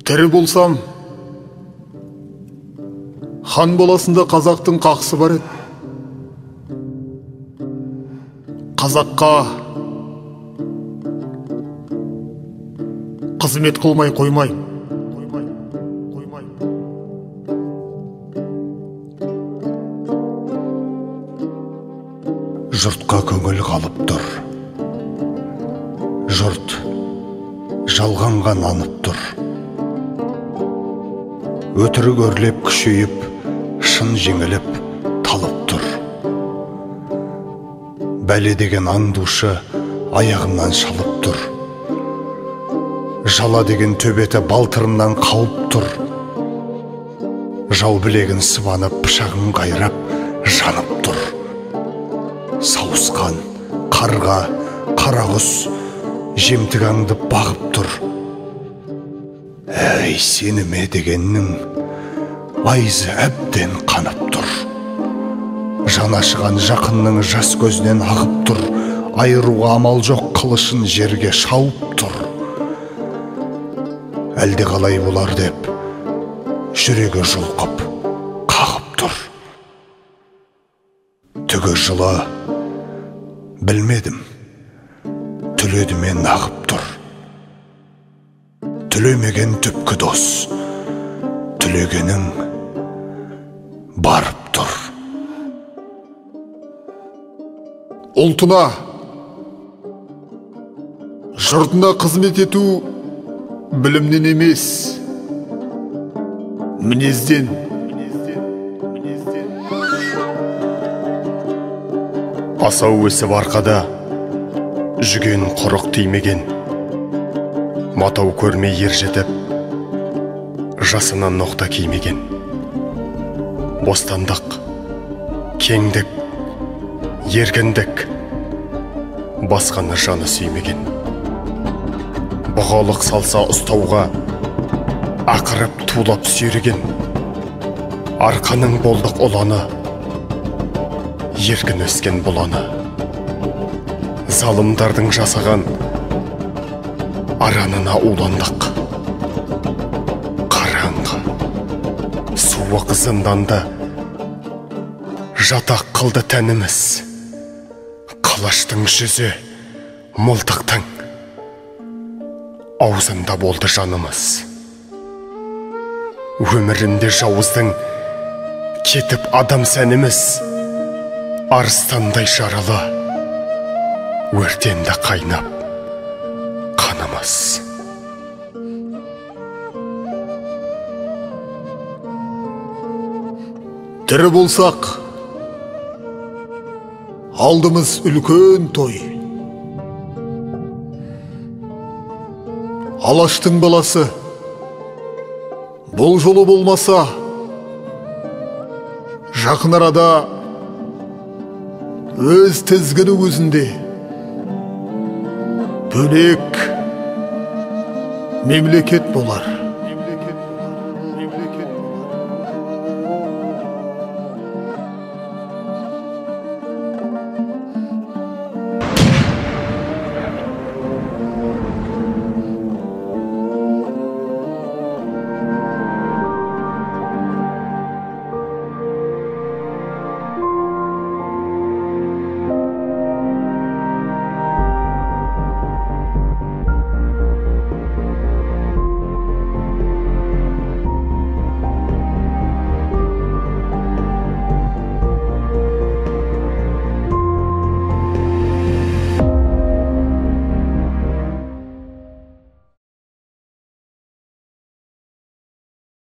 Тірі болсам, хан боласында қазақтың қақсы бар еді. Қазаққа қызмет қылмай қоймай. Жұртқа көңіл қалып тұр. Жұрт жалғанға нанып тұр. Өтірік өрлеп күшейіп, шын жеңіліп талып тұр. Бәле деген аңдушы аяғымнан шалып тұр. Жала деген төбеті балтырымнан қауып тұр. Жау білегін сыбанып, пышағын қайрап, жанып тұр. Сауысқан, қарға, қарағұс, жемтік аңдып бағып тұр. Әй, сеніме дегеннің айызы әбден қанып тұр. Жанашыған жақынның жас көзінен ағып тұр. Айыруға амал жоқ, қылышын жерге шауып тұр. Әлде қалай болар деп, жүрегі жұлқып, қағып тұр. Түгі жылы білмедім, түледімен ағып тұр. Түлемеген түпкі дос, түлегенің барып тұр. Ұлтына, жұртына қызмет ету білімнен емес, мінезден. Асау өсіп арқада, жүген құрық тимеген. Матау көрмей ер жетіп, жасынан ноқта кимеген. Бостандық, кеңдік, ергіндік, басқаны жаны сүймеген. Бұғалық салса ұстауға, ақырып тулап сүйреген. Арқаның болдық ұланы, еркін өскен бұланы. Залымдардың жасаған аранына уландық. Қараңғы, суық зынданды, жатақ қылды тәніміз. Қылыштың жүзі, мылтықтың аузында болды жанымыз. Өмірінде жауыздың кетіп адам сәніміз. Арыстандай жаралы, өртенді қайнап қанымыз. Тірі болсақ, алдымыз үлкен той. Алаштың баласы бұл жолы болмаса, жақын арада өз тізгіні өзінде бөлек мемлекет болар.